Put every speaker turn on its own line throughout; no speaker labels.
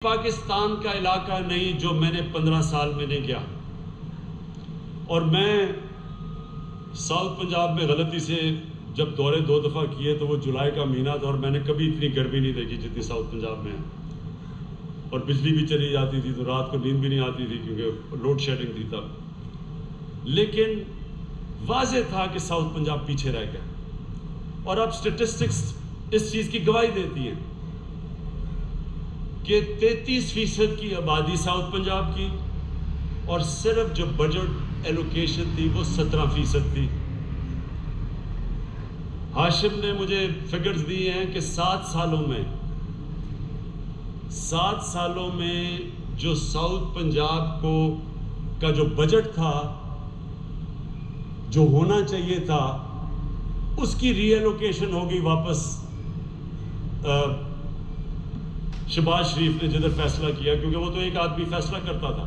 پاکستان کا علاقہ نہیں جو میں نے 15 سال میں نہیں گیا. اور میں ساؤتھ پنجاب میں غلطی سے جب دورے 2 دفعہ کیے تو وہ جولائی کا مہینہ تھا اور میں نے کبھی اتنی گرمی نہیں دیکھی جتنی ساؤتھ پنجاب میں ہے. اور بجلی بھی چلی جاتی تھی تو رات کو نیند بھی نہیں آتی تھی کیونکہ لوڈ شیڈنگ تھی تب. لیکن واضح تھا کہ ساؤتھ پنجاب پیچھے رہ گیا. اور اب سٹیٹسٹکس اس چیز کی گواہی دیتی ہیں کہ 33% کی آبادی ساؤتھ پنجاب کی اور صرف جو بجٹ ایلوکیشن تھی وہ 17% تھی. ہاشم نے مجھے فگرز دی ہیں کہ 7 سالوں میں جو ساؤتھ پنجاب کا جو بجٹ تھا جو ہونا چاہیے تھا اس کی ری ایلوکیشن ہوگی واپس شہباز شریف نے جدھر فیصلہ کیا, کیونکہ وہ تو ایک آدمی فیصلہ کرتا تھا.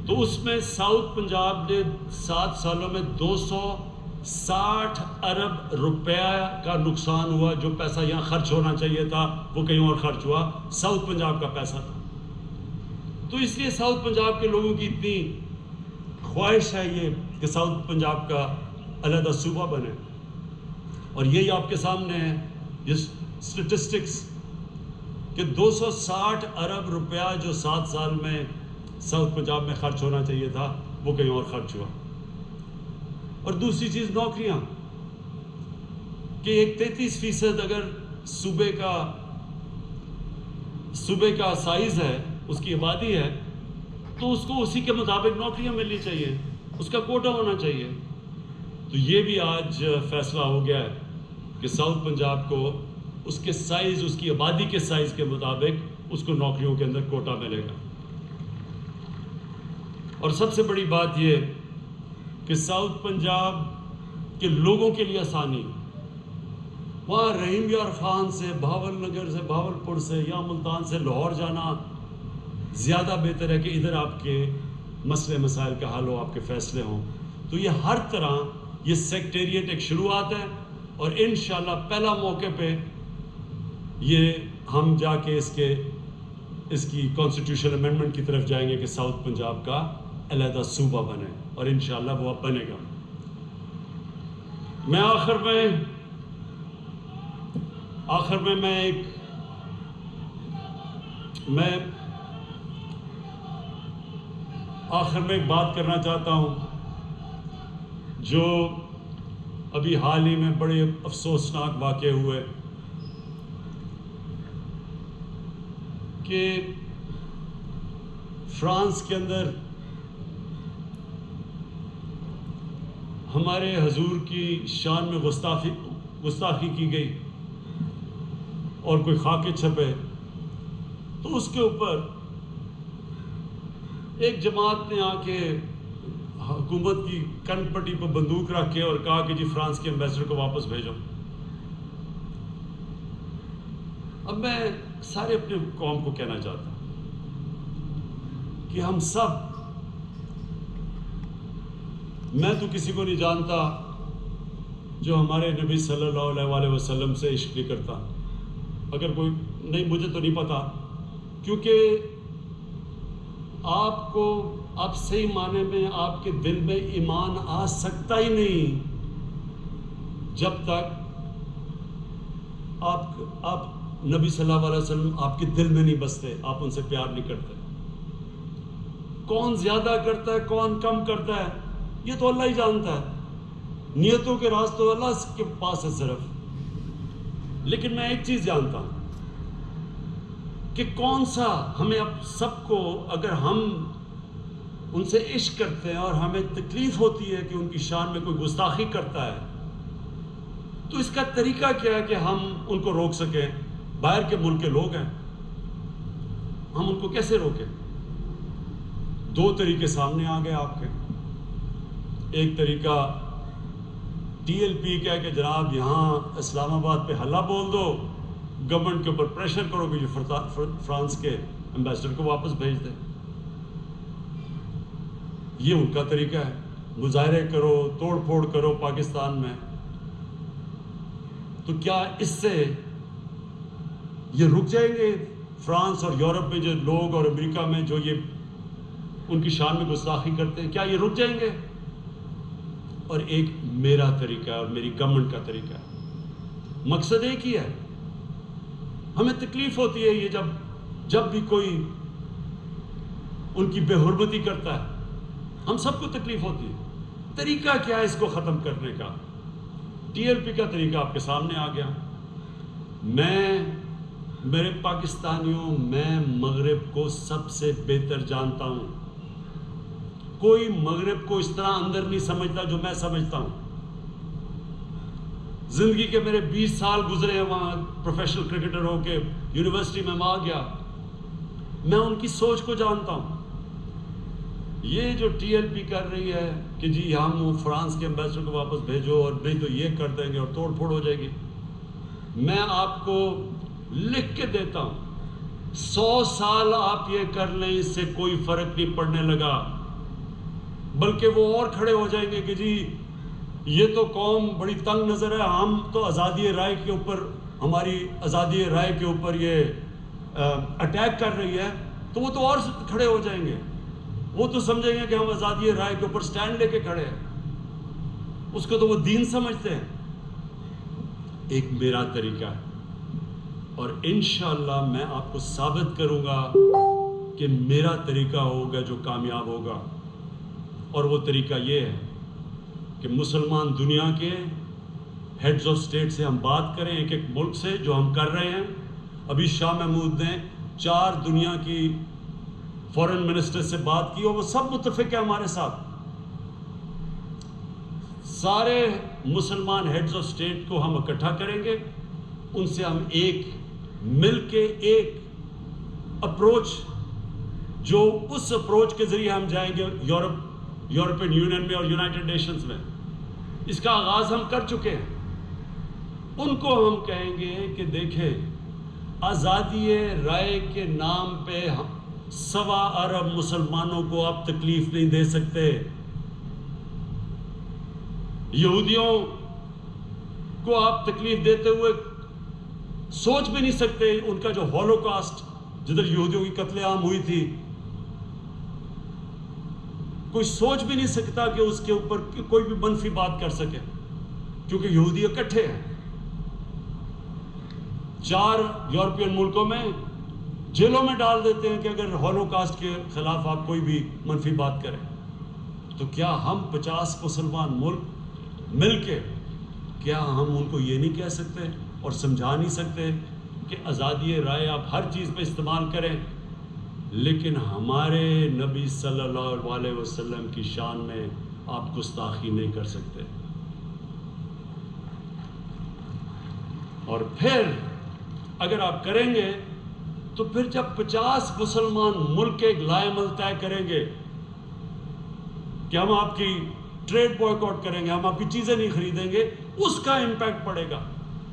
تو اس میں ساؤتھ پنجاب نے 7 سالوں میں 260 ارب روپے کا نقصان ہوا. جو پیسہ یہاں خرچ ہونا چاہیے تھا وہ کہیں اور خرچ ہوا, ساؤتھ پنجاب کا پیسہ تھا. تو اس لیے ساؤتھ پنجاب کے لوگوں کی اتنی خواہش ہے یہ کہ ساؤتھ پنجاب کا علیحدہ صوبہ بنے. اور یہی آپ کے سامنے ہے جس سٹیٹسٹکس کہ 260 ارب روپیہ جو 7 سال میں ساؤتھ پنجاب میں خرچ ہونا چاہیے تھا وہ کہیں اور خرچ ہوا. اور دوسری چیز نوکریاں, کہ ایک 33% اگر صوبے کا سائز ہے, اس کی آبادی ہے, تو اس کو اسی کے مطابق نوکریاں ملنی چاہیے, اس کا کوٹا ہونا چاہیے. تو یہ بھی آج فیصلہ ہو گیا ہے کہ ساؤتھ پنجاب کو اس کے سائز, اس کی آبادی کے سائز کے مطابق اس کو نوکریوں کے اندر کوٹا ملے گا. اور سب سے بڑی بات یہ کہ ساؤتھ پنجاب کے لوگوں کے لیے آسانی, وہاں رحیم یار خان سے, بہاول نگر سے, بہاولپور سے یا ملتان سے لاہور جانا زیادہ بہتر ہے کہ ادھر آپ کے مسئلے مسائل کا حل ہو, آپ کے فیصلے ہوں. تو یہ ہر طرح یہ سیکٹریٹ ایک شروعات ہے, اور انشاءاللہ پہلا موقع پہ یہ ہم جا کے اس کی کانسٹیٹیوشن امینڈمنٹ کی طرف جائیں گے کہ ساؤتھ پنجاب کا علیحدہ صوبہ بنے, اور انشاءاللہ وہ اب بنے گا. میں آخر میں ایک بات کرنا چاہتا ہوں جو ابھی حال ہی میں بڑے افسوسناک واقع ہوئے کہ فرانس کے اندر ہمارے حضور کی شان میں گستاخی کی گئی اور کوئی خاکے چھپے, تو اس کے اوپر ایک جماعت نے آ کے حکومت کی کن پٹی پر بندوق رکھ کے اور کہا کہ جی فرانس کے ایمبیسڈر کو واپس بھیجو. اب میں سارے اپنے قوم کو کہنا چاہتا ہوں کہ ہم سب, میں تو کسی کو نہیں جانتا جو ہمارے نبی صلی اللہ علیہ وسلم سے عشق نہیں کرتا. اگر کوئی نہیں, مجھے تو نہیں پتا, کیونکہ آپ صحیح معنی میں آپ کے دل میں ایمان آ سکتا ہی نہیں جب تک آپ نبی صلی اللہ علیہ وسلم آپ کے دل میں نہیں بستے, آپ ان سے پیار نہیں کرتے. کون زیادہ کرتا ہے, کون کم کرتا ہے, یہ تو اللہ ہی جانتا ہے. نیتوں کے راز تو اللہ کے پاس ہے صرف. لیکن میں ایک چیز جانتا ہوں کہ کون سا ہمیں اب سب کو, اگر ہم ان سے عشق کرتے ہیں اور ہمیں تکلیف ہوتی ہے کہ ان کی شان میں کوئی گستاخی کرتا ہے, تو اس کا طریقہ کیا ہے کہ ہم ان کو روک سکیں. باہر کے ملک کے لوگ ہیں, ہم ان کو کیسے روکیں؟ 2 طریقے سامنے آ گئے آپ کے. ایک طریقہ ٹی ایل پی کا ہے کہ جناب یہاں اسلام آباد پہ ہلہ بول دو, گورنمنٹ کے اوپر پریشر کرو کہ یہ فرانس کے ایمبیسڈر کو واپس بھیج دیں. یہ ان کا طریقہ ہے, مظاہرے کرو, توڑ پھوڑ کرو پاکستان میں. تو کیا اس سے یہ رک جائیں گے فرانس اور یورپ میں جو لوگ اور امریکہ میں جو یہ ان کی شان میں گستاخی کرتے ہیں، کیا یہ رک جائیں گے؟ اور ایک میرا طریقہ اور میری گورنمنٹ کا طریقہ ہے، مقصد ایک ہی ہے۔ ہمیں تکلیف ہوتی ہے یہ جب بھی کوئی ان کی بے حرمتی کرتا ہے، ہم سب کو تکلیف ہوتی ہے۔ طریقہ کیا ہے اس کو ختم کرنے کا؟ ٹی ایل پی کا طریقہ آپ کے سامنے آ گیا۔ میرے پاکستانیوں، میں مغرب کو سب سے بہتر جانتا ہوں۔ کوئی مغرب کو اس طرح اندر نہیں سمجھتا جو میں سمجھتا ہوں۔ زندگی کے میرے 20 سال گزرے ہیں وہاں پروفیشنل کرکٹر ہو کے، یونیورسٹی میں آ گیا، میں ان کی سوچ کو جانتا ہوں۔ یہ جو ٹی ایل پی کر رہی ہے کہ جی ہم فرانس کے ایمبیسڈر کو واپس بھیجو اور نہیں تو یہ کر دیں گے اور توڑ پھوڑ ہو جائے گی، میں آپ کو لکھ کے دیتا ہوں 100 سال آپ یہ کر لیں، اس سے کوئی فرق نہیں پڑنے لگا، بلکہ وہ اور کھڑے ہو جائیں گے کہ جی یہ تو قوم بڑی تنگ نظر ہے، ہم تو آزادی رائے کے اوپر، ہماری آزادی رائے کے اوپر یہ اٹیک کر رہی ہے، تو وہ تو اور کھڑے ہو جائیں گے، وہ تو سمجھیں گے کہ ہم آزادی رائے کے اوپر سٹینڈ لے کے کھڑے ہیں، اس کو تو وہ دین سمجھتے ہیں۔ ایک میرا طریقہ ہے اور انشاءاللہ میں آپ کو ثابت کروں گا کہ میرا طریقہ ہوگا جو کامیاب ہوگا، اور وہ طریقہ یہ ہے کہ مسلمان دنیا کے ہیڈز آف سٹیٹ سے ہم بات کریں، ایک ایک ملک سے، جو ہم کر رہے ہیں۔ ابھی شاہ محمود نے 4 دنیا کی فورن منسٹر سے بات کی اور وہ سب متفق ہیں ہمارے ساتھ۔ سارے مسلمان ہیڈز آف سٹیٹ کو ہم اکٹھا کریں گے، ان سے ہم ایک مل کے ایک اپروچ، جو اس اپروچ کے ذریعے ہم جائیں گے یورپین یونین میں اور یونائٹڈ نیشنز میں، اس کا آغاز ہم کر چکے ہیں۔ ان کو ہم کہیں گے کہ دیکھیں، آزادی رائے کے نام پہ 1.25 ارب مسلمانوں کو آپ تکلیف نہیں دے سکتے، یہودیوں کو آپ تکلیف دیتے ہوئے سوچ بھی نہیں سکتے۔ ان کا جو ہولوکاسٹ، جدھر یہودیوں کی قتل عام ہوئی تھی، کوئی سوچ بھی نہیں سکتا کہ اس کے اوپر کوئی بھی منفی بات کر سکے، کیونکہ یہودی اکٹھے ہیں۔ 4 یورپین ملکوں میں جیلوں میں ڈال دیتے ہیں کہ اگر ہولوکاسٹ کے خلاف آپ کوئی بھی منفی بات کریں۔ تو کیا ہم 50 مسلمان ملک مل کے، کیا ہم ان کو یہ نہیں کہہ سکتے اور سمجھا نہیں سکتے کہ آزادی رائے آپ ہر چیز پہ استعمال کریں، لیکن ہمارے نبی صلی اللہ علیہ وسلم کی شان میں آپ گستاخی نہیں کر سکتے؟ اور پھر اگر آپ کریں گے تو پھر جب 50 مسلمان ملک ایک لائے عمل طے کریں گے کہ ہم آپ کی ٹریڈ بوائکاٹ آؤٹ کریں گے، ہم آپ کی چیزیں نہیں خریدیں گے، اس کا امپیکٹ پڑے گا،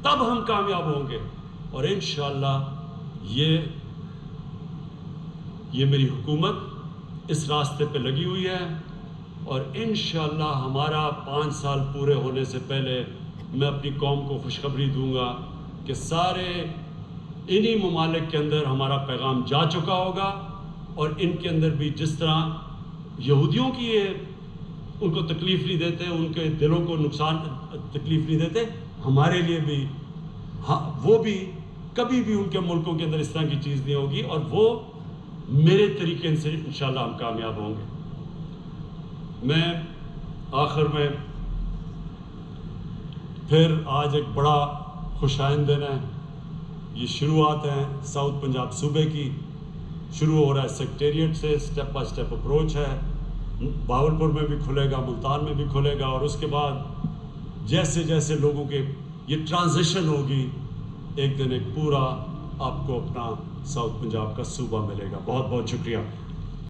تب ہم کامیاب ہوں گے۔ اور انشاءاللہ یہ میری حکومت اس راستے پہ لگی ہوئی ہے، اور انشاءاللہ ہمارا 5 سال پورے ہونے سے پہلے میں اپنی قوم کو خوشخبری دوں گا کہ سارے انہی ممالک کے اندر ہمارا پیغام جا چکا ہوگا، اور ان کے اندر بھی جس طرح یہودیوں کی ان کو تکلیف نہیں دیتے، ان کے دلوں کو نقصان تکلیف نہیں دیتے، ہمارے لیے بھی وہ بھی کبھی بھی ان کے ملکوں کے اندر اس طرح کی چیز نہیں ہوگی، اور وہ میرے طریقے سے انشاءاللہ ہم کامیاب ہوں گے۔ میں آخر میں پھر آج ایک بڑا خوشائند دن ہے، یہ شروعات ہیں ساؤتھ پنجاب صوبے کی، شروع ہو رہا ہے سیکٹریٹ سے، سٹیپ بائی سٹیپ اپروچ ہے، بہاولپور میں بھی کھلے گا، ملتان میں بھی کھلے گا، اور اس کے بعد جیسے جیسے لوگوں کے یہ ٹرانزیشن ہوگی، ایک دن ایک پورا آپ کو اپنا ساؤتھ پنجاب کا صوبہ ملے گا۔ بہت بہت شکریہ۔